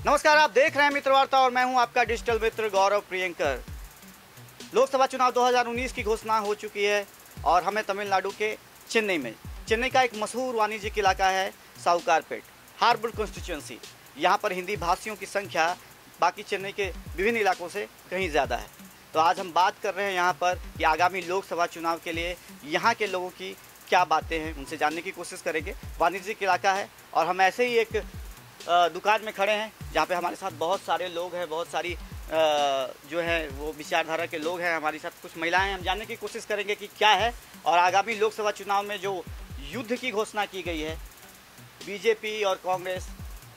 नमस्कार, आप देख रहे हैं मित्र वार्ता और मैं हूं आपका डिजिटल मित्र गौरव प्रियंकर। लोकसभा चुनाव 2019 की घोषणा हो चुकी है और हमें तमिलनाडु के चेन्नई का एक मशहूर वाणिज्यिक इलाका है साहुकारपेट, हार्बर कॉन्स्टिट्यूएंसी। यहां पर हिंदी भाषियों की संख्या बाकी चेन्नई के विभिन्न इलाकों से कहीं ज़्यादा है। तो आज हम बात कर रहे हैं यहाँ पर कि आगामी लोकसभा चुनाव के लिए यहाँ के लोगों की क्या बातें हैं, उनसे जानने की कोशिश करेंगे। वाणिज्यिक इलाका है और हम ऐसे ही एक दुकान में खड़े हैं जहाँ पे हमारे साथ बहुत सारे लोग हैं, बहुत सारी जो है वो विचारधारा के लोग हैं। हमारे साथ कुछ महिलाएं हैं। हम जानने की कोशिश करेंगे कि क्या है और आगामी लोकसभा चुनाव में जो युद्ध की घोषणा की गई है बीजेपी और कांग्रेस,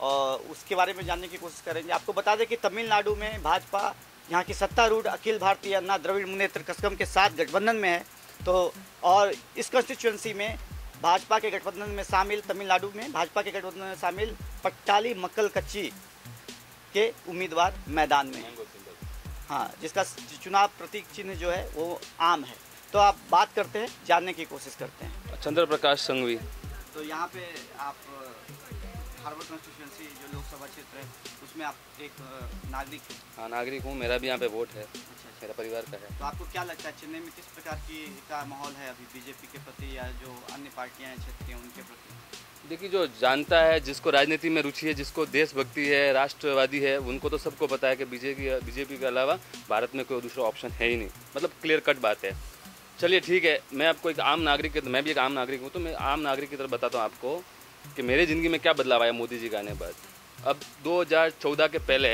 और उसके बारे में जानने की कोशिश करेंगे। आपको बता दें कि तमिलनाडु में भाजपा यहाँ की सत्तारूढ़ अखिल भारतीय अन्ना द्रविड़ मुनेत्र कज़गम के साथ गठबंधन में है। तो और इस कॉन्स्टिट्यूएंसी में भाजपा के गठबंधन में शामिल, तमिलनाडु में भाजपा के गठबंधन में शामिल पट्टाली मक्कल कच्ची के उम्मीदवार मैदान में हैं। हाँ, जिसका चुनाव प्रतीक चिन्ह जो है वो आम है। तो आप बात करते हैं, जानने की कोशिश करते हैं। चंद्र प्रकाश संघवी। तो यहाँ पे आप हार्बर कॉन्स्टिट्यूएंसी जो लोकसभा क्षेत्र है उसमें आप एक नागरिक हैं। हाँ, नागरिक हूँ, मेरा भी यहाँ पे वोट है। अच्छा, मेरा परिवार का है। तो आपको क्या लगता है चेन्नई में किस प्रकार का माहौल है अभी बीजेपी के प्रति या जो अन्य पार्टियां हैं क्षेत्रीय उनके प्रति? देखिए, जो जानता है, जिसको राजनीति में रुचि है, जिसको देशभक्ति है, राष्ट्रवादी है, उनको तो सबको पता है कि बीजेपी के अलावा भारत में कोई दूसरा ऑप्शन है ही नहीं। मतलब क्लियर कट बात है। चलिए ठीक है, मैं आपको एक आम नागरिक, मैं भी एक आम नागरिक हूँ, तो मैं आम नागरिक की तरफ बताता हूँ आपको कि मेरे ज़िंदगी में क्या बदलाव आया मोदी जी के आने के बाद। अब 2014 के पहले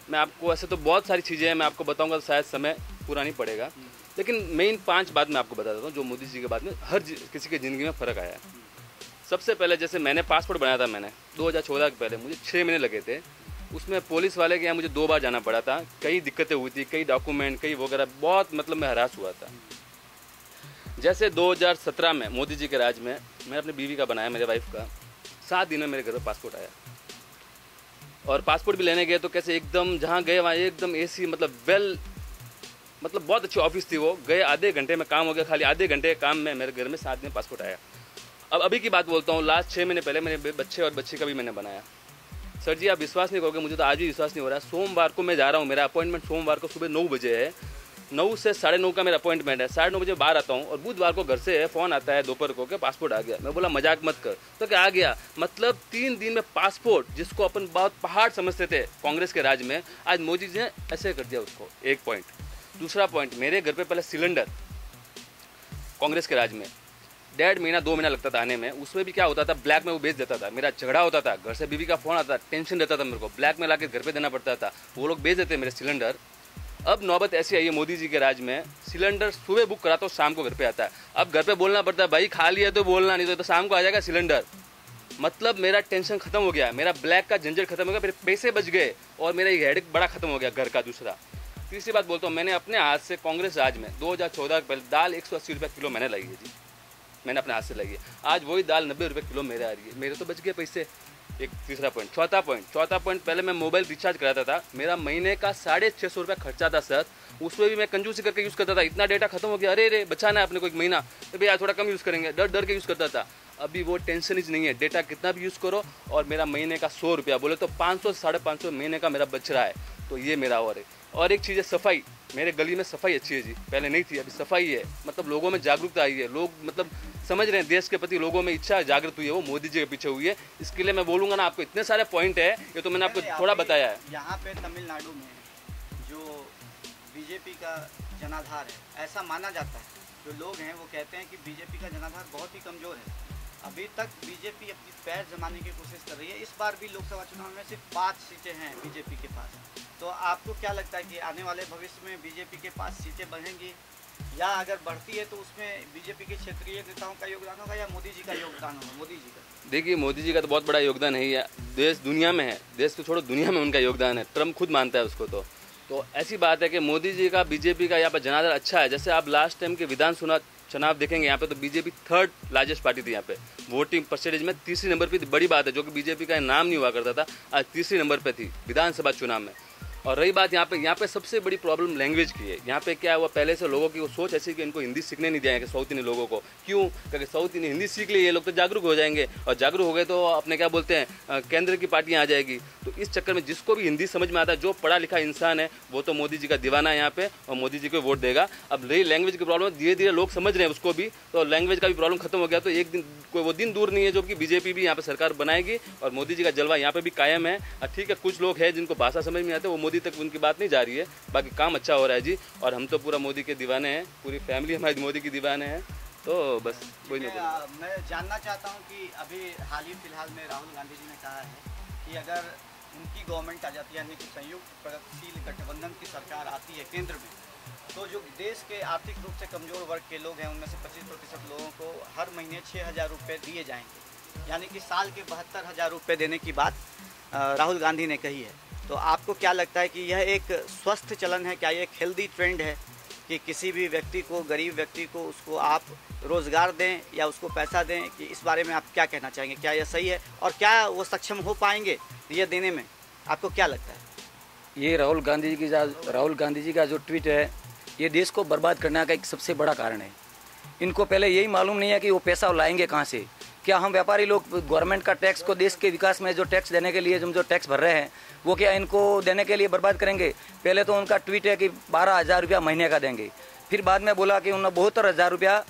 मैं आपको, ऐसे तो बहुत सारी चीज़ें हैं, मैं आपको बताऊंगा तो शायद समय पूरा नहीं पड़ेगा, लेकिन मेन 5 बात मैं आपको बता देता हूँ जो मोदी जी के बाद में हर किसी की ज़िंदगी में फ़र्क आया है। सबसे पहले, जैसे मैंने पासपोर्ट बनाया था, मैंने 2014 के पहले मुझे 6 महीने लगे थे। उसमें पुलिस वाले के यहाँ मुझे 2 बार जाना पड़ा था, कई दिक्कतें हुई थी, कई डॉक्यूमेंट, कई वगैरह, बहुत मतलब मैं हरास हुआ था। जैसे 2017 में मोदी जी के राज में मैंने अपनी बीवी का बनाया, मेरे वाइफ का, 7 दिन में मेरे घर पर पासपोर्ट आया। और पासपोर्ट भी लेने गए तो कैसे एकदम, जहाँ गए वहाँ एकदम एसी, मतलब बहुत अच्छी ऑफिस थी वो। गए आधे घंटे में काम हो गया, खाली आधे घंटे के काम में मेरे घर में 7 दिन पासपोर्ट आया। अब अभी की बात बोलता हूँ, लास्ट 6 महीने पहले मेरे बच्चे और बच्ची का भी मैंने बनाया। सर जी, आप विश्वास नहीं करोगे, मुझे तो आज भी विश्वास नहीं हो रहा है। सोमवार को मैं जा रहा हूँ, मेरा अपॉइंटमेंट सोमवार को सुबह 9 बजे है, 9 से 9:30 का मेरा अपॉइंटमेंट है। 9:30 बजे बाहर आता हूँ और बुधवार को घर से फ़ोन आता है दोपहर को कि पासपोर्ट आ गया। मैं बोला मजाक मत कर, तो क्या आ गया? मतलब 3 दिन में पासपोर्ट, जिसको अपन बहुत पहाड़ समझते थे कांग्रेस के राज में, आज मोदी जी ने ऐसे कर दिया उसको। एक पॉइंट। दूसरा पॉइंट, मेरे घर पे पहले सिलेंडर कांग्रेस के राज में 1.5 महीना 2 महीना लगता था आने में। उसमें भी क्या होता था, ब्लैक में वो बेच देता था। मेरा झगड़ा होता था, घर से बीवी का फ़ोन आता था, टेंशन रहता था मेरे को, ब्लैक में लाके घर पे देना पड़ता था, वो लोग बेच देते मेरे सिलेंडर। अब नौबत ऐसी आई है मोदी जी के राज में, सिलेंडर सुबह बुक कराता हूँ, शाम को घर पे आता है। अब घर पे बोलना पड़ता है, भाई खा लिया तो बोलना, नहीं तो शाम को आ जाएगा सिलेंडर। मतलब मेरा टेंशन खत्म हो गया, मेरा ब्लैक का झंझट खत्म हो गया, मेरे पैसे बच गए और मेरा एक हेडेक बड़ा खत्म हो गया घर का। दूसरा, तीसरी बात बोलता हूँ, मैंने अपने हाथ से कांग्रेस राज में 2014 के पहले दाल 180 रुपये किलो मैंने लाई है जी, मैंने अपने हाथ से लाई है। आज वही दाल 90 रुपये किलो मेरे आ रही है, मेरे तो बच गए पैसे। एक तीसरा पॉइंट। चौथा पॉइंट, पहले मैं मोबाइल रिचार्ज कराता था, मेरा महीने का 650 रुपये खर्चा था सर। उसमें भी मैं कंजूसी करके यूज़ करता था। इतना डेटा खत्म हो गया, अरे बचाना है अपने को एक महीना, तो भैया थोड़ा कम यूज़ करेंगे, डर के यूज़ करता था। अभी वो टेंशन ही नहीं है, डेटा कितना भी यूज़ करो। और मेरा महीने का 100 रुपया, बोले तो 500 से 550 महीने का मेरा बच रहा है। तो ये मेरा और एक चीज़ है सफाई। मेरे गली में सफाई अच्छी है जी, पहले नहीं थी, अभी सफाई है। मतलब लोगों में जागरूकता आई है, लोग मतलब समझ रहे हैं, देश के प्रति लोगों में इच्छा जागृत हुई है, वो मोदी जी के पीछे हुई है। इसके लिए मैं बोलूँगा ना, आपको इतने सारे पॉइंट है, ये तो मैंने आपको थोड़ा बताया है। यहाँ पे तमिलनाडु में जो बीजेपी का जनाधार है, ऐसा माना जाता है, जो लोग हैं वो कहते हैं कि बीजेपी का जनाधार बहुत ही कमज़ोर है। अभी तक बीजेपी अपनी पैर जमाने की कोशिश कर रही है। इस बार भी लोकसभा चुनाव में सिर्फ 5 सीटें हैं बीजेपी के पास। तो आपको क्या लगता है कि आने वाले भविष्य में बीजेपी के पास सीटें बढ़ेंगी, या अगर बढ़ती है तो उसमें बीजेपी के क्षेत्रीय नेताओं का योगदान होगा या मोदी जी का योगदान होगा? मोदी जी का, देखिए, मोदी जी का तो बहुत बड़ा योगदान नहीं है, देश दुनिया में है, देश को छोड़ो दुनिया में उनका योगदान है। ट्रम्प खुद मानता है उसको। तो ऐसी बात है कि मोदी जी का, बीजेपी का यहाँ पर जनाधार अच्छा है। जैसे आप लास्ट टाइम के विधान चुनाव देखेंगे यहाँ पे, तो बीजेपी 3rd लार्जेस्ट पार्टी थी यहाँ पे, वोटिंग परसेंटेज में 3रे नंबर पे थी। बड़ी बात है, जो कि बीजेपी का नाम नहीं हुआ करता था, आज 3रे नंबर पे थी विधानसभा चुनाव में। और रही बात यहाँ पे सबसे बड़ी प्रॉब्लम लैंग्वेज की है। यहाँ पे क्या हुआ, पहले से लोगों की वो सोच ऐसी कि इनको हिंदी सीखने नहीं दिया कि साउथ इंडियन लोगों को। क्यों? क्योंकि साउथ इंडियन हिंदी सीख लिए ये लोग तो जागरूक हो जाएंगे, और जागरूक हो गए तो अपने क्या बोलते हैं केंद्र की पार्टियाँ आ जाएगी। तो इस चक्कर में जिसको भी हिंदी समझ में आता है, जो पढ़ा लिखा इंसान है, वो तो मोदी जी का दीवाना है यहाँ पे, और मोदी जी को वोट देगा। अब रही लैंग्वेज की प्रॉब्लम, धीरे धीरे लोग समझ रहे हैं उसको भी, तो लैंग्वेज का भी प्रॉब्लम खत्म हो गया। तो एक दिन कोई वो दिन दूर नहीं है जो कि बीजेपी भी यहाँ पे सरकार बनाएगी और मोदी जी का जलवा यहाँ पे भी कायम है। ठीक है, कुछ लोग हैं जिनको भाषा समझ में आते हैं, वो मोदी तक उनकी बात नहीं जा रही है, बाकी काम अच्छा हो रहा है जी। और हम तो पूरा मोदी के दीवाने हैं, पूरी फैमिली हमारी मोदी की दीवाने हैं। तो बस कोई नहीं। मैं जानना चाहता हूँ कि अभी हाल ही फिलहाल में राहुल गांधी जी ने कहा है कि अगर उनकी गवर्नमेंट आ जाती है, यानी कि संयुक्त प्रगतिशील गठबंधन की सरकार आती है केंद्र में, तो जो देश के आर्थिक रूप से कमज़ोर वर्ग के लोग हैं, उनमें से 25% लोगों को हर महीने 6,000 रुपये दिए जाएंगे, यानी कि साल के 72,000 रुपये देने की बात राहुल गांधी ने कही है। तो आपको क्या लगता है कि यह एक स्वस्थ चलन है? क्या ये एक हेल्दी ट्रेंड है कि किसी भी व्यक्ति को, गरीब व्यक्ति को, उसको आप रोज़गार दें या उसको पैसा दें? कि इस बारे में आप क्या कहना चाहेंगे? क्या यह सही है और क्या वो सक्षम हो पाएंगे ये देने में? आपको क्या लगता है? ये राहुल गांधी जी का जो ट्वीट है, ये देश को बर्बाद करने का एक सबसे बड़ा कारण है। इनको पहले यही मालूम नहीं है कि वो पैसा लाएंगे कहाँ से। क्या हम व्यापारी लोग गवर्नमेंट का टैक्स को, देश के विकास में जो टैक्स देने के लिए जो टैक्स भर रहे हैं, वो क्या इनको देने के लिए बर्बाद करेंगे? पहले तो उनका ट्वीट है कि 12,000 रुपया महीने का देंगे, फिर बाद में बोला कि उन्होंने 72,000 रुपया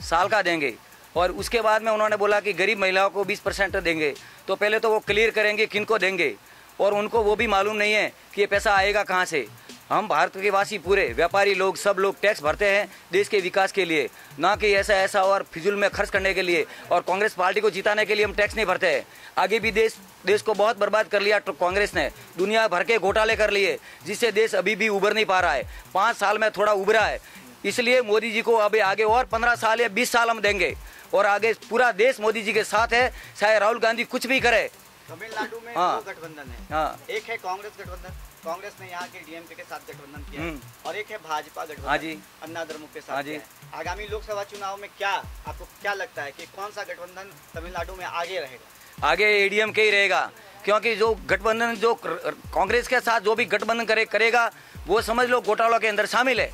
साल का देंगे, और उसके बाद में उन्होंने बोला कि गरीब महिलाओं को 20% देंगे। तो पहले तो वो क्लियर करेंगे किनको देंगे, और उनको वो भी मालूम नहीं है कि ये पैसा आएगा कहाँ से। हम भारत के वासी पूरे व्यापारी लोग, सब लोग टैक्स भरते हैं देश के विकास के लिए, ना कि ऐसा और फिजूल में खर्च करने के लिए। और कांग्रेस पार्टी को जिताने के लिए हम टैक्स नहीं भरते हैं। आगे भी देश को बहुत बर्बाद कर लिया तो कांग्रेस ने, दुनिया भर के घोटाले कर लिए, जिससे देश अभी भी उभर नहीं पा रहा है। 5 साल में थोड़ा उभरा है, इसलिए मोदी जी को अभी आगे और 15 साल या 20 साल हम देंगे, और आगे पूरा देश मोदी जी के साथ है, चाहे राहुल गांधी कुछ भी करे। तमिलनाडु में 2 गठबंधन है, एक है कांग्रेस गठबंधन, कांग्रेस ने यहाँ के डीएमके के साथ गठबंधन किया है, और एक है भाजपा गठबंधन अन्ना द्रमुक के साथ किया है। आगामी लोकसभा चुनाव में क्या आपको क्या लगता है कि कौन सा गठबंधन तमिलनाडु में आगे रहेगा? आगे एडीएमके ही रहेगा, क्योंकि जो गठबंधन, जो कांग्रेस के साथ जो भी गठबंधन करेगा, वो समझ लो घोटालों के अंदर शामिल है।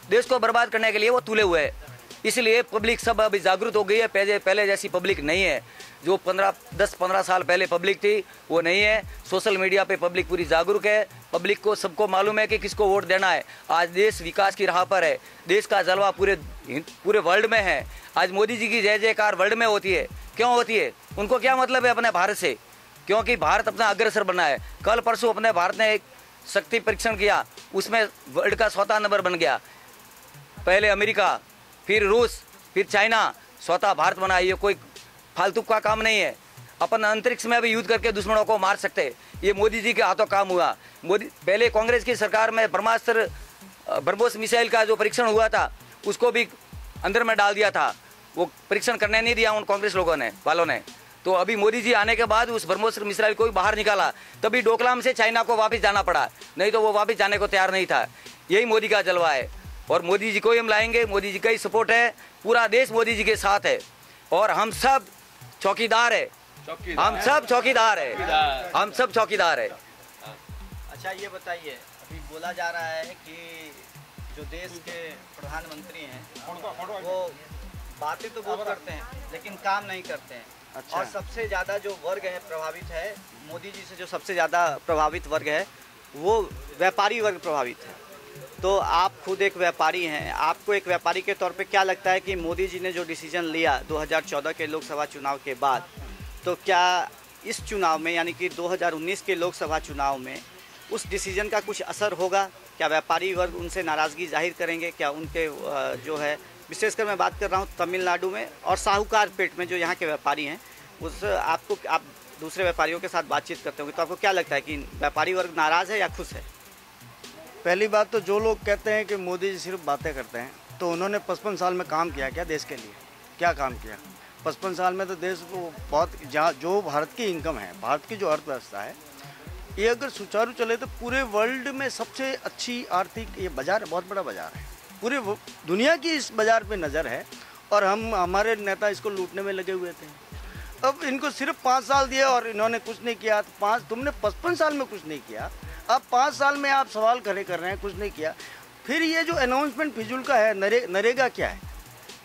देश को बर्बाद करने के लिए वो तुले हुए है। इसलिए पब्लिक सब अभी जागरूक हो गई है, पहले जैसी पब्लिक नहीं है। जो 10-15 साल पहले पब्लिक थी वो नहीं है। सोशल मीडिया पे पब्लिक पूरी जागरूक है। पब्लिक को सबको मालूम है कि किसको वोट देना है। आज देश विकास की राह पर है, देश का जलवा पूरे वर्ल्ड में है। आज मोदी जी की जय जयकार वर्ल्ड में होती है। क्यों होती है? उनको क्या मतलब है अपने भारत से? क्योंकि भारत अपना अग्रसर बना है। कल परसों अपने भारत ने एक शक्ति परीक्षण किया, उसमें वर्ल्ड का 4था नंबर बन गया। पहले अमेरिका, फिर रूस, फिर चाइना, 4था भारत बना। ये कोई फालतू का काम नहीं है। अपन अंतरिक्ष में भी युद्ध करके दुश्मनों को मार सकते हैं। ये मोदी जी के हाथों काम हुआ। पहले कांग्रेस की सरकार में ब्रह्मास्त्र, ब्रह्मोस मिसाइल का जो परीक्षण हुआ था, उसको भी अंदर में डाल दिया था। वो परीक्षण करने नहीं दिया उन कांग्रेस वालों ने। तो अभी मोदी जी आने के बाद उस ब्रह्मोस मिसाइल को भी बाहर निकाला, तभी डोकलाम से चाइना को वापस जाना पड़ा, नहीं तो वो वापस जाने को तैयार नहीं था। यही मोदी का जलवा है, और मोदी जी को ही हम लाएंगे। मोदी जी का ही सपोर्ट है, पूरा देश मोदी जी के साथ है, और हम सब चौकीदार है। हम सब चौकीदार है, हम सब चौकीदार है। अच्छा, ये बताइए, अभी बोला जा रहा है कि जो देश के प्रधानमंत्री हैं वो बातें तो बहुत करते हैं लेकिन काम नहीं करते हैं। अच्छा। और सबसे ज़्यादा जो वर्ग है प्रभावित है मोदी जी से, जो सबसे ज़्यादा प्रभावित वर्ग है वो व्यापारी वर्ग प्रभावित है। तो आप खुद एक व्यापारी हैं, आपको एक व्यापारी के तौर पे क्या लगता है कि मोदी जी ने जो डिसीजन लिया 2014 के लोकसभा चुनाव के बाद, तो क्या इस चुनाव में, यानी कि 2019 के लोकसभा चुनाव में उस डिसीजन का कुछ असर होगा? क्या व्यापारी वर्ग उनसे नाराज़गी जाहिर करेंगे? क्या उनके जो है, विशेषकर मैं बात कर रहा हूँ तमिलनाडु में और साहूकार पेट में जो यहाँ के व्यापारी हैं, आप दूसरे व्यापारियों के साथ बातचीत करते होंगे, तो आपको क्या लगता है कि व्यापारी वर्ग नाराज़ है या खुश है? पहली बात तो जो लोग कहते हैं कि मोदी जी सिर्फ बातें करते हैं, तो उन्होंने 55 साल में काम किया क्या देश के लिए? क्या काम किया? 55 साल में तो देश को बहुत, जहाँ जो भारत की इनकम है, भारत की जो अर्थव्यवस्था है, ये अगर सुचारू चले तो पूरे वर्ल्ड में सबसे अच्छी आर्थिक ये बाज़ार है, बहुत बड़ा बाज़ार है। पूरे दुनिया की इस बाज़ार पे नज़र है, और हमारे नेता इसको लूटने में लगे हुए थे। अब इनको सिर्फ 5 साल दिए और इन्होंने कुछ नहीं किया। तो तुमने 55 साल में कुछ नहीं किया, अब 5 साल में आप सवाल खड़े कर रहे हैं, कुछ नहीं किया। फिर ये जो अनाउंसमेंट फिजूल का है, नरेगा क्या है?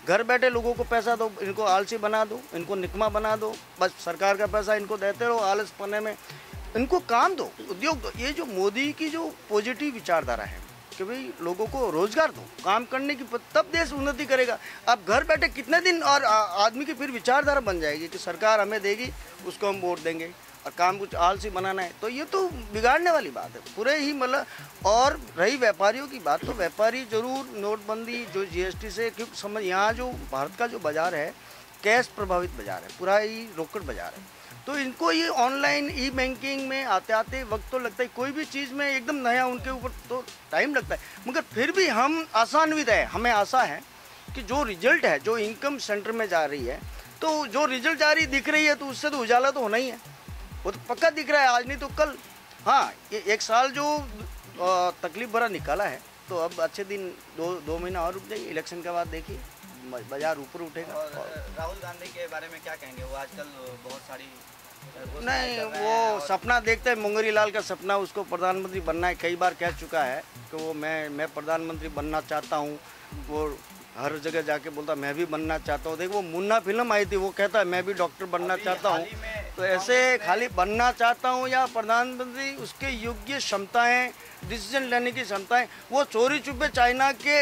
घर बैठे लोगों को पैसा दो, इनको आलसी बना दो, इनको निकमा बना दो, बस सरकार का पैसा इनको देते रहो, आलस पने में इनको काम दो, उद्योग दो। ये जो मोदी की जो पॉजिटिव विचारधारा है कि भाई लोगों को रोजगार दो, काम करने की, तब देश उन्नति करेगा। अब घर बैठे कितने दिन और आदमी की फिर विचारधारा बन जाएगी कि सरकार हमें देगी, उसको हम वोट देंगे और काम कुछ आलसी बनाना है, तो ये तो बिगाड़ने वाली बात है पूरे ही मतलब। और रही व्यापारियों की बात, तो व्यापारी जरूर नोटबंदी जो जीएसटी से, क्योंकि समझ यहाँ जो भारत का जो बाज़ार है कैश प्रभावित बाज़ार है, पूरा ही रोकड़ बाज़ार है, तो इनको ये ऑनलाइन ई बैंकिंग में आते आते वक्त तो लगता है, कोई भी चीज़ में एकदम नया उनके ऊपर तो टाइम लगता है, मगर फिर भी हम आशान्वित है, हमें आशा है कि जो रिजल्ट है, जो इनकम सेंटर में जा रही है, तो जो रिजल्ट जा रही दिख रही है, तो उससे तो उजाला तो होना ही है, वो तो पक्का दिख रहा है, आज नहीं तो कल। हाँ, ये 1 साल जो तकलीफ भरा निकाला है, तो अब अच्छे दिन 2 महीना और रुक जाइए, इलेक्शन के बाद देखिए बाजार ऊपर उठेगा। और राहुल गांधी के बारे में क्या कहेंगे? वो आजकल बहुत सारी नहीं, वो सपना देखते हैं, मुंगरी लाल का सपना, उसको प्रधानमंत्री बनना है, कई बार कह चुका है कि वो मैं प्रधानमंत्री बनना चाहता हूँ। वो हर जगह जाके बोलता मैं भी बनना चाहता हूँ। देखो वो मुन्ना फिल्म आई थी, वो कहता है मैं भी डॉक्टर बनना चाहता हूँ। तो ऐसे खाली बनना चाहता हूँ या प्रधानमंत्री, उसके योग्य क्षमताएं, डिसीजन लेने की क्षमताएं, वो चोरी छुपे चाइना के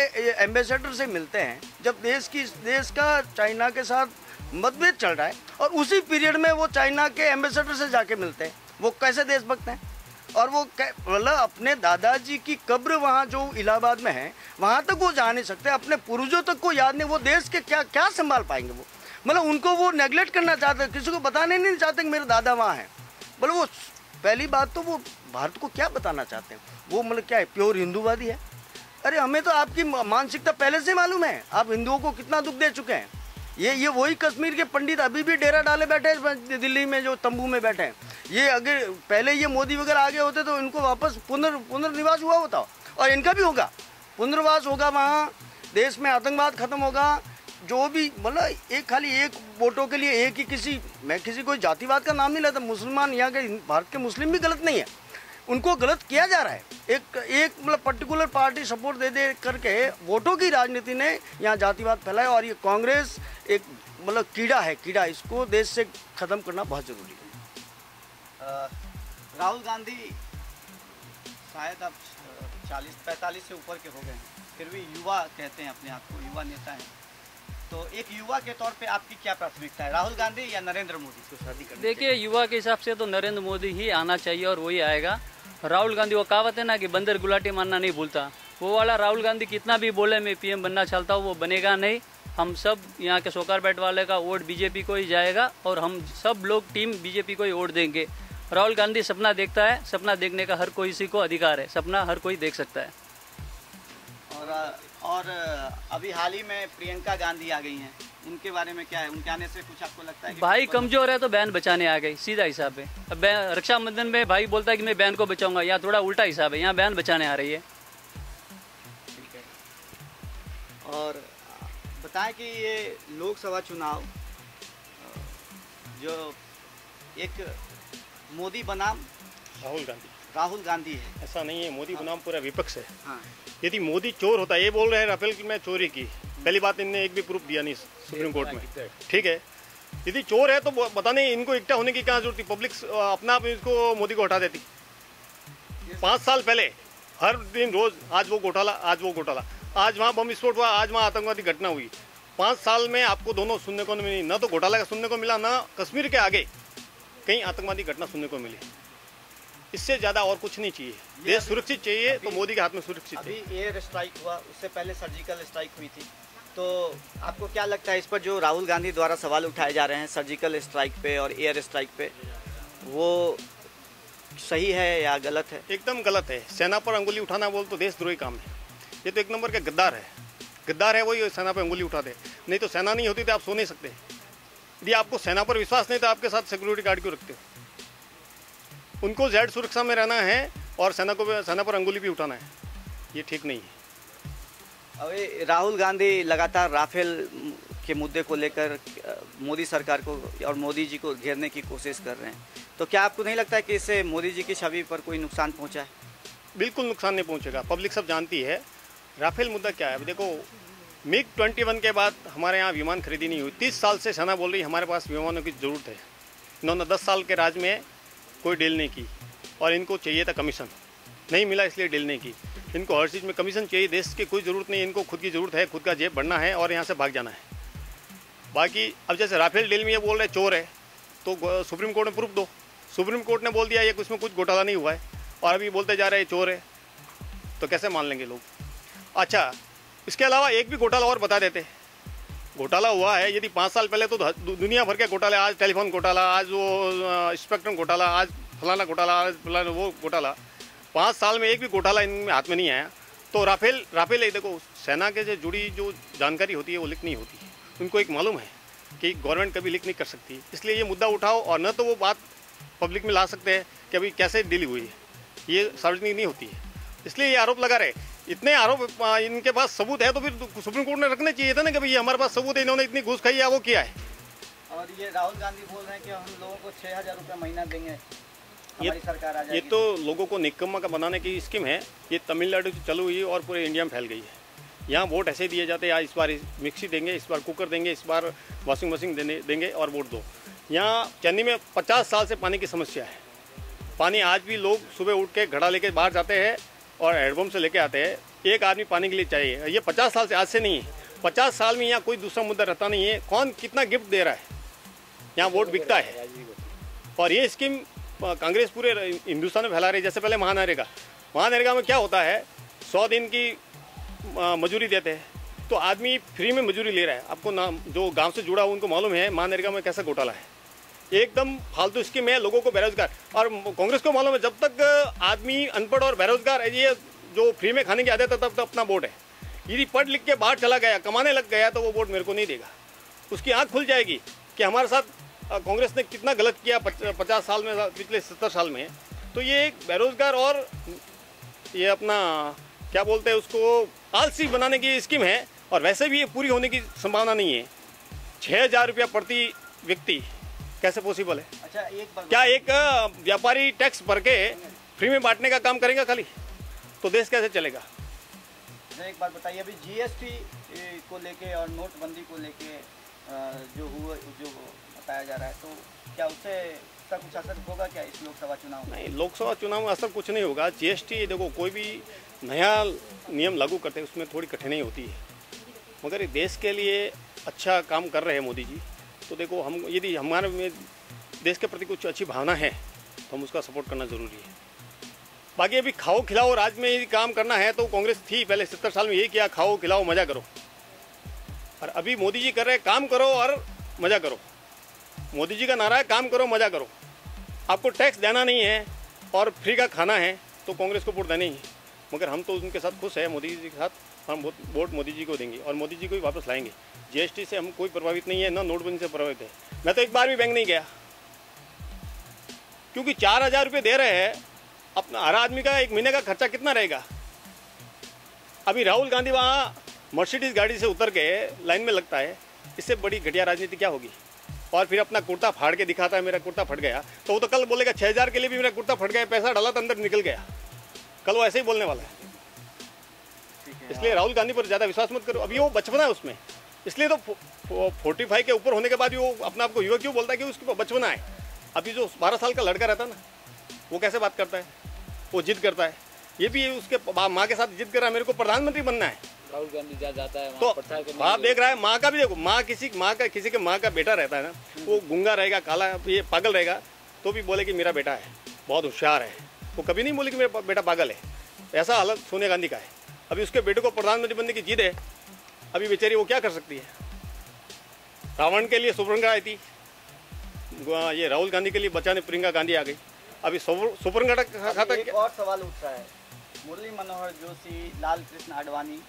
एम्बेसडर से मिलते हैं जब देश का चाइना के साथ मतभेद चल रहा है, और उसी पीरियड में वो चाइना के एम्बेसडर से जाके मिलते हैं। वो कैसे देशभक्त हैं? और वो मतलब अपने दादाजी की कब्र वहाँ जो इलाहाबाद में है, वहाँ तक वो जा नहीं सकते, अपने पूर्वजों तक को याद नहीं, वो देश के क्या संभाल पाएंगे? वो मतलब उनको वो नेगलेक्ट करना चाहते, किसी को बताने नहीं चाहते कि मेरे दादा वहाँ हैं। मतलब वो पहली बात तो वो भारत को क्या बताना चाहते हैं? वो मतलब क्या है, प्योर हिंदूवादी है? अरे हमें तो आपकी मानसिकता पहले से मालूम है, आप हिंदुओं को कितना दुख दे चुके हैं। ये वही कश्मीर के पंडित अभी भी डेरा डाले बैठे हैं दिल्ली में, जो तंबू में बैठे हैं। ये अगर पहले ये मोदी वगैरह आगे होते तो इनको वापस पुनर्निवास हुआ होता, और इनका भी होगा, पुनर्वास होगा, वहाँ देश में आतंकवाद खत्म होगा। जो भी मतलब एक खाली एक वोटों के लिए एक ही मैं किसी कोई जातिवाद का नाम नहीं लेता, मुसलमान यहाँ के भारत के मुस्लिम भी गलत नहीं है, उनको गलत किया जा रहा है। एक मतलब पर्टिकुलर पार्टी सपोर्ट दे करके वोटों की राजनीति ने यहाँ जातिवाद फैलाया, और ये कांग्रेस एक मतलब कीड़ा है, इसको देश से खत्म करना बहुत जरूरी है। राहुल गांधी शायद अब 40-45 से ऊपर के हो गए हैं, फिर भी युवा कहते हैं अपने आप को, युवा नेता हैं। तो एक युवा के तौर पे आपकी क्या प्राथमिकता है, राहुल गांधी या नरेंद्र मोदी को शादी करने? देखिए, युवा के हिसाब से तो नरेंद्र मोदी ही आना चाहिए और वही आएगा। राहुल गांधी, वो कहावत है ना कि बंदर गुलाटी मारना नहीं भूलता, वो वाला राहुल गांधी कितना भी बोले मैं पीएम बनना चाहता हूँ, वो बनेगा नहीं। हम सब यहाँ के सोकारपेट वाले का वोट बीजेपी को ही जाएगा, और हम सब लोग टीम बीजेपी को ही वोट देंगे। राहुल गांधी सपना देखता है, सपना देखने का हर किसी को अधिकार है, सपना हर कोई देख सकता है। और अभी हाल ही में प्रियंका गांधी आ गई हैं, उनके बारे में क्या है? उनके आने से कुछ आपको लगता है कि भाई कमजोर है तो बहन बचाने आ गई, सीधा हिसाब है। अब रक्षाबंधन में भाई बोलता है कि मैं बहन को बचाऊंगा, यहाँ थोड़ा उल्टा हिसाब है, यहाँ बहन बचाने आ रही है। ठीक है। और बताएं कि ये लोकसभा चुनाव जो एक मोदी बनाम राहुल गांधी है, ऐसा नहीं है, मोदी बनाम पूरा विपक्ष है। हाँ। यदि मोदी चोर होता, ये बोल रहे हैं राफेल में चोरी की, पहली बात इनने एक भी प्रूफ दिया नहीं सुप्रीम कोर्ट में, ठीक है। यदि चोर है तो पता नहीं इनको इकट्ठा होने की कहाँ जरूरत थी, पब्लिक अपना आप इसको मोदी को हटा देती। 5 साल पहले हर दिन रोज आज वो घोटाला, आज वो घोटाला, आज वहाँ बम विस्फोट हुआ, आज वहाँ आतंकवादी घटना हुई। 5 साल में आपको दोनों सुनने को नहीं मिली, ना तो घोटाला का सुनने को मिला, ना कश्मीर के आगे कहीं आतंकवादी घटना सुनने को मिली। इससे ज़्यादा और कुछ नहीं चाहिए, देश सुरक्षित चाहिए तो मोदी के हाथ में सुरक्षित है। अभी एयर स्ट्राइक हुआ, उससे पहले सर्जिकल स्ट्राइक हुई थी, तो आपको क्या लगता है इस पर जो राहुल गांधी द्वारा सवाल उठाए जा रहे हैं सर्जिकल स्ट्राइक पे और एयर स्ट्राइक पे, वो सही है या गलत है? एकदम गलत है। सेना पर अंगुली उठाना बोल तो देशद्रोही काम है। ये तो एक नंबर का गद्दार है वही सेना पर अंगुली उठा दे। नहीं तो सेना नहीं होती तो आप सो नहीं सकते। यदि आपको सेना पर विश्वास नहीं तो आपके साथ सिक्योरिटी गार्ड क्यों रखते हो? उनको जेड सुरक्षा में रहना है और सेना पर अंगुली भी उठाना है, ये ठीक नहीं है। अभी राहुल गांधी लगातार राफेल के मुद्दे को लेकर मोदी सरकार को और मोदी जी को घेरने की कोशिश कर रहे हैं, तो क्या आपको नहीं लगता है कि इससे मोदी जी की छवि पर कोई नुकसान पहुंचा है? बिल्कुल नुकसान नहीं पहुंचेगा। पब्लिक सब जानती है। राफेल मुद्दा क्या है, अभी देखो मिग 21 के बाद हमारे यहाँ विमान खरीदी नहीं हुई। 30 साल से सेना बोल रही हमारे पास विमानों की ज़रूरत है। इन्होंने 10 साल के राज में कोई डील नहीं की और इनको चाहिए था कमीशन, नहीं मिला इसलिए डील नहीं की। इनको हर चीज़ में कमीशन चाहिए, देश की कोई ज़रूरत नहीं, इनको खुद की ज़रूरत है, खुद का जेब भरना है और यहाँ से भाग जाना है। बाकी अब जैसे राफेल डील में ये बोल रहे चोर है, तो सुप्रीम कोर्ट में प्रूफ दो। सुप्रीम कोर्ट ने बोल दिया ये उसमें कुछ घोटाला नहीं हुआ है और अभी बोलते जा रहे हैं चोर है, तो कैसे मान लेंगे लोग। अच्छा, इसके अलावा एक भी घोटाला और बता देते। घोटाला हुआ है यदि 5 साल पहले, तो दुनिया भर के घोटाले, आज टेलीफोन घोटाला, आज वो स्पेक्ट्रम घोटाला, आज फलाना घोटाला, आज फलाना वो घोटाला, 5 साल में एक भी घोटाला इनमें हाथ में नहीं आया। तो राफेल देखो, सेना के से जुड़ी जो जानकारी होती है वो लीक नहीं होती। उनको एक मालूम है कि गवर्नमेंट कभी लीक नहीं कर सकती, इसलिए ये मुद्दा उठाओ और न तो वो बात पब्लिक में ला सकते हैं कि अभी कैसे डील हुई है, ये सार्वजनिक नहीं होती है, इसलिए ये आरोप लगा रहे। इतने आरोप इनके पास सबूत है तो फिर सुप्रीम कोर्ट ने रखने चाहिए था ना कि भाई हमारे पास सबूत है, इन्होंने इतनी घूस खाई है, वो किया है। और ये राहुल गांधी बोल रहे हैं कि हम लोगों को 6,000 रुपये महीना देंगे, हमारी सरकार आ जाएगी। ये तो लोगों को निकम्मा का बनाने की स्कीम है। ये तमिलनाडु से चालू हुई है और पूरे इंडिया में फैल गई है। यहाँ वोट ऐसे दिए जाते हैं, इस बार मिक्सी देंगे, इस बार कुकर देंगे, इस बार वॉशिंग मशीन देंगे और वोट दो। यहाँ चेन्नई में 50 साल से पानी की समस्या है। पानी आज भी लोग सुबह उठ के घड़ा लेके बाहर जाते हैं और हैंडपम्प से लेके आते हैं। एक आदमी पानी के लिए चाहिए। ये 50 साल से, आज से नहीं है, 50 साल में यहाँ कोई दूसरा मुद्दा रहता नहीं है। कौन कितना गिफ्ट दे रहा है, यहाँ वोट बिकता है। और ये स्कीम कांग्रेस पूरे हिंदुस्तान में फैला रही है। जैसे पहले महानरेगा में क्या होता है, 100 दिन की मजूरी देते हैं, तो आदमी फ्री में मजूरी ले रहा है। आपको नाम जो गांव से जुड़ा हो उनको मालूम है मनरेगा में कैसा घोटाला है। एकदम फालतू स्कीम है, लोगों को बेरोजगार। और कांग्रेस को मालूम है जब तक आदमी अनपढ़ और बेरोजगार है, ये जो फ्री में खाने की आदत है, तब तक अपना वोट है। यदि पढ़ लिख के बाहर चला गया, कमाने लग गया, तो वो वोट मेरे को नहीं देगा। उसकी आँख खुल जाएगी कि हमारे साथ कांग्रेस ने कितना गलत किया 50 साल में, पिछले 70 साल में। तो ये एक बेरोजगार और ये अपना क्या बोलते हैं उसको, आलसी बनाने की स्कीम है। और वैसे भी ये पूरी होने की संभावना नहीं है। 6,000 रुपया प्रति व्यक्ति कैसे पॉसिबल है? अच्छा, एक बार क्या एक व्यापारी टैक्स भर के फ्री में बांटने का काम करेगा खाली, तो देश कैसे चलेगा? एक बात बताइए, अभी जीएसटी को लेके और नोटबंदी को लेके जो बताया जा रहा है, तो क्या उससे कुछ असर होगा क्या इस लोकसभा चुनाव में? नहीं, लोकसभा चुनाव में असर कुछ नहीं होगा। जीएसटी देखो, कोई भी नया नियम लागू करते हैं उसमें थोड़ी कठिनाई होती है, मगर देश के लिए अच्छा काम कर रहे हैं मोदी जी। तो देखो, हम यदि हमारे में देश के प्रति कुछ अच्छी भावना है तो हम उसका सपोर्ट करना ज़रूरी है। बाकी अभी खाओ खिलाओ राज में यदि काम करना है तो कांग्रेस थी पहले 70 साल में, यही किया, खाओ खिलाओ मज़ा करो। और अभी मोदी जी कर रहे हैं काम करो और मज़ा करो। मोदी जी का नारा है काम करो मज़ा करो। आपको टैक्स देना नहीं है और फ्री का खाना है तो कांग्रेस को वोट देना ही है। मगर हम तो उनके साथ खुश हैं, मोदी जी के साथ। हम वोट मोदी जी को देंगे और मोदी जी को ही वापस लाएंगे। जीएसटी से हम कोई प्रभावित नहीं है, ना नोटबंदी से प्रभावित है। मैं तो एक बार भी बैंक नहीं गया, क्योंकि 4,000 रुपये दे रहे हैं। अपना हर आदमी का एक महीने का खर्चा कितना रहेगा? अभी राहुल गांधी वहाँ मर्सिडीज गाड़ी से उतर के लाइन में लगता है, इससे बड़ी घटिया राजनीति क्या होगी? और फिर अपना कुर्ता फाड़ के दिखाता है, मेरा कुर्ता फट गया, तो वो तो कल बोलेगा 6,000 के लिए भी मेरा कुर्ता फट गया, पैसा डाला तो अंदर निकल गया। कल वो ऐसे ही बोलने वाला है। इसलिए राहुल गांधी पर ज़्यादा विश्वास मत करो। अभी वो बचपना है उसमें, इसलिए तो 45 के ऊपर होने के बाद भी वो अपने आप को युवा क्यों बोलता है कि उसके बचपना है। अभी जो 12 साल का लड़का रहता है ना, वो कैसे बात करता है, वो जिद करता है। ये भी उसके माँ के साथ जिद कर रहा है, मेरे को प्रधानमंत्री बनना है। राहुल गांधी जाता है तो बाप देख रहा है, माँ का भी देखो, किसी के माँ का बेटा रहता है ना, वो गूंगा रहेगा, काला, ये पागल रहेगा, तो भी बोले कि मेरा बेटा है, बहुत होशियार है। वो कभी नहीं बोले कि मेरा बेटा पागल है। ऐसा हालत सोनिया गांधी का है। अभी उसके बेटे को प्रधानमंत्री बनने की जिद है। अभी बेचारी वो क्या कर सकती है? रावण के लिए सुपरंगा आई थी, ये राहुल गांधी के लिए बचाने प्रियंका गांधी आ गई। अभी सुपरंगा खाता। एक और सवाल उठ रहा है, मुरली मनोहर जोशी, लाल कृष्ण आडवाणी,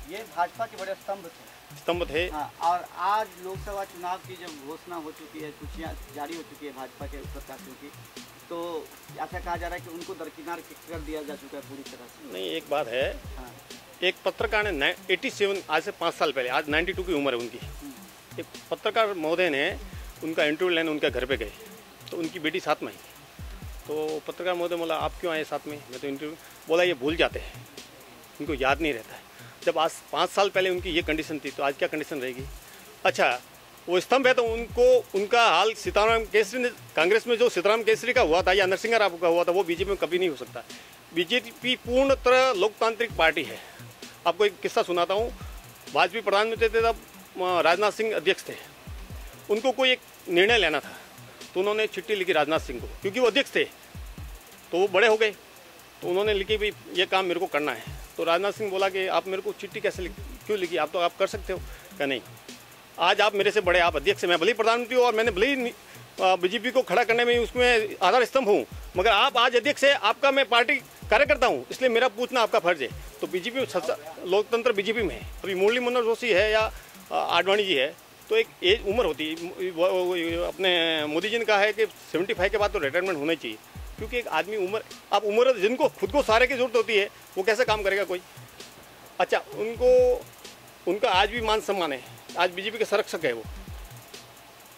ये भाजपा के बड़े स्तंभ थे। हाँ, और आज लोकसभा चुनाव की जब घोषणा हो चुकी है, सूचियाँ जारी हो चुकी है भाजपा के प्रत्याशियों की, तो ऐसा कहा जा रहा है कि उनको दरकिनार कर दिया जा चुका है पूरी तरह से। नहीं, एक बात है। हाँ। एक पत्रकार ने 87, आज से 5 साल पहले, आज 92 की उम्र है उनकी, एक पत्रकार महोदय ने उनका इंटरव्यू लेने उनके घर पे गए, तो उनकी बेटी साथ में आई। तो पत्रकार महोदय बोला आप क्यों आए साथ में, मैं तो इंटरव्यू बोला ये भूल जाते हैं, इनको याद नहीं रहता है। जब आज 5 साल पहले उनकी ये कंडीशन थी तो आज क्या कंडीशन रहेगी। अच्छा वो स्तंभ है तो उनको उनका हाल सीताराम केसरी ने, कांग्रेस में जो सीताराम केसरी का हुआ था या नरसिंह राव का हुआ था वो बीजेपी में कभी नहीं हो सकता। बीजेपी पूर्ण तरह लोकतांत्रिक पार्टी है। आपको एक किस्सा सुनाता हूँ। वाजपेयी प्रधानमंत्री थे तब राजनाथ सिंह अध्यक्ष थे, उनको कोई एक निर्णय लेना था तो उन्होंने चिट्ठी लिखी राजनाथ सिंह को, क्योंकि वो अध्यक्ष थे तो वो बड़े हो गए, तो उन्होंने लिखी भाई ये काम मेरे को करना है। तो राजनाथ सिंह बोला कि आप मेरे को चिट्ठी कैसे क्यों लिखी, आप तो आप कर सकते हो। क्या नहीं, आज आप मेरे से बड़े, आप अध्यक्ष हैं, मैं भले ही प्रधानमंत्री हूँ और मैंने भले ही बीजेपी को खड़ा करने में उसमें आधार स्तंभ हूँ, मगर आप आज अध्यक्ष है, आपका मैं पार्टी कार्यकर्ता हूँ, इसलिए मेरा पूछना आपका फर्ज है। तो बीजेपी में लोकतंत्र बीजेपी में है। अभी मुरली मनोहर जोशी है या आडवाणी जी है तो एक एज उम्र होती है, अपने मोदी जी ने कहा है कि 75 के बाद तो रिटायरमेंट होना चाहिए, क्योंकि एक आदमी उम्र जिनको खुद को सहारे की जरूरत होती है वो कैसे काम करेगा कोई। अच्छा उनका आज भी मान सम्मान है, आज बीजेपी के संरक्षक है वो।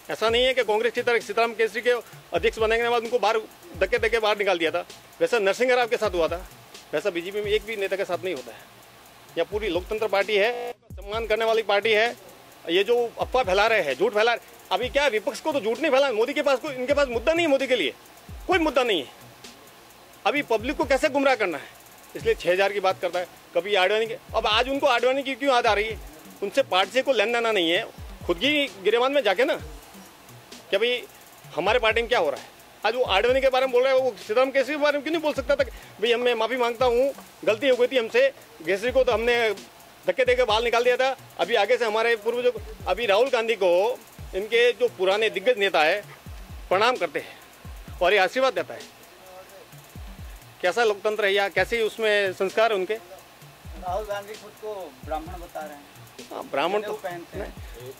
ऐसा नहीं है कि कांग्रेस की तरह सीताराम केसरी के अध्यक्ष बनने के बाद उनको बाहर धक्के बाहर निकाल दिया था, वैसा नरसिंह राव के साथ हुआ था, वैसा बीजेपी में एक भी नेता के साथ नहीं होता है। यह पूरी लोकतंत्र पार्टी है, सम्मान करने वाली पार्टी है। ये जो अफवाह फैला रहे हैं, झूठ फैला रहे, अभी क्या विपक्ष को तो झूठ नहीं फैला, मोदी के पास कोई, इनके पास मुद्दा नहीं है, मोदी के लिए कोई मुद्दा नहीं है। अभी पब्लिक को कैसे गुमराह करना है, इसलिए 6000 की बात करता है, कभी आडवाणी की। अब आज उनको आडवाणी की क्यों याद आ रही है, उनसे पार्टी से कोई लेना देना नहीं है, खुद की गिरेबान में जाके ना कि भाई हमारे पार्टी में क्या हो रहा है। आज वो आडवाणी के बारे में बोल रहा है, वो सीताराम केसरी के बारे में क्यों नहीं बोल सकता था भाई मैं माफ़ी मांगता हूँ, गलती हो गई थी हमसे, केसरी को तो हमने धक्के देकर बाहर निकाल दिया था, अभी आगे से हमारे पूर्वजों को। अभी राहुल गांधी को इनके जो पुराने दिग्गज नेता है प्रणाम करते हैं और ये आशीर्वाद देता है। कैसा लोकतंत्र है या कैसे उसमें संस्कार है उनके। राहुल गांधी खुद को ब्राह्मण बता रहे हैं, ब्राह्मण तो पहनते हैं,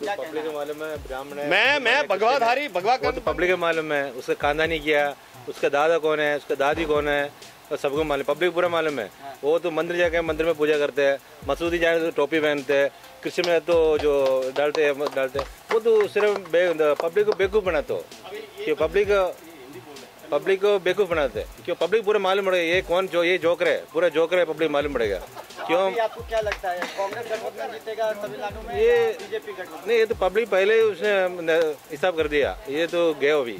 पब्लिक को मालूम है ब्राह्मण है, मैं भगवाधारी भगवा वो तो पब्लिक को मालूम है, उसका खानदानी किया, उसका दादा कौन है, उसका दादी कौन है, और सबको मालूम, पब्लिक पूरा मालूम है। वो तो मंदिर जाके मंदिर में पूजा करते हैं, मसूदी जाए तो टोपी पहनते हैं, क्रिश्चियन में तो जो डालते वो तो सिर्फ पब्लिक को बेवकूफ़ बनाते हो, कि पब्लिक को बेवकूफ़ बनाते हैं, क्यों पब्लिक पूरा मालूम पड़ेगा ये कौन जो ये जोकर है, पूरा जोकर है, पब्लिक मालूम पड़ेगा। क्यों आपको क्या लगता है कांग्रेस गठबंधन जीतेगा तमिलनाडु में, ये बीजेपी गठबंधन? नहीं, ये तो पब्लिक पहले ही उसने हिसाब कर दिया, ये तो गया अभी।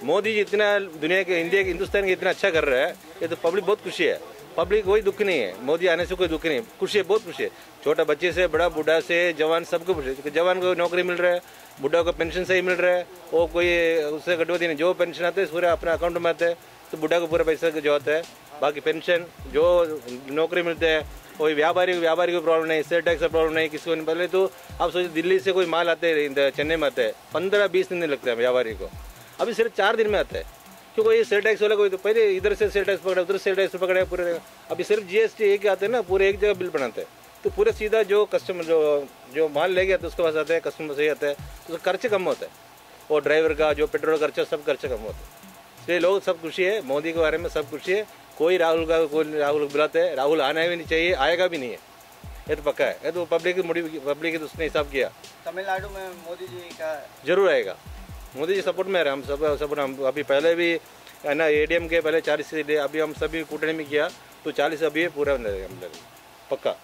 मोदी जी इतना दुनिया के इंडिया के हिंदुस्तान के इतना अच्छा कर रहा है, ये तो पब्लिक बहुत खुशी है, पब्लिक कोई दुख नहीं है, मोदी आने से कोई दुख नहीं, खुशी है, बहुत खुशी है। छोटा बच्चे से बड़ा बूढ़ा से जवान सबको खुशी है, जवान को नौकरी मिल रहा है, बूढ़ा को पेंशन सही मिल रहा है, वो कोई उससे कटौती नहीं, जो पेंशन आते हैं पूरे अपने अकाउंट में आते हैं, तो बूढ़ा को पूरा पैसा जो आता है, बाकी पेंशन जो नौकरी मिलते हैं, कोई व्यापारी को प्रॉब्लम नहीं, सेल टैक्स का प्रॉब्लम नहीं, किसी को नहीं। पहले तो आप सोचिए दिल्ली से कोई माल आते हैं चेन्नई में आते हैं 15-20 दिन लगते हैं व्यापारी को, अभी सिर्फ 4 दिन में आता है, क्योंकि ये सेल टैक्स वाला कोई तो पहले इधर से सेल टैक्स पकड़ा, उधर सेल टैक्स पकड़ा, पूरे अभी सिर्फ जीएसटी एक आते हैं ना, पूरे एक जगह बिल बनाते हैं, तो पूरे सीधा जो कस्टमर जो माल ले गया तो उसके पास आता है, कस्टमर से ही आता है, तो खर्चे कम होता है, और ड्राइवर का जो पेट्रोल खर्चा सब खर्चा कम होता है। इसलिए लोग सब खुशी है, मोदी के बारे में सब खुशी है, कोई राहुल बुलाते हैं, राहुल आना भी नहीं चाहिए, आएगा भी नहीं है, ये तो पक्का है, ये तो पब्लिक की तो उसने हिसाब किया। तमिलनाडु में मोदी जी का जरूर आएगा, मोदी जी सपोर्ट में रहे, हम सब हम अभी पहले भी है ना, एडीएम के पहले 40 सीटें, अभी हम सभी कूटनी में किया तो 40 अभी पूरा हम पक्का।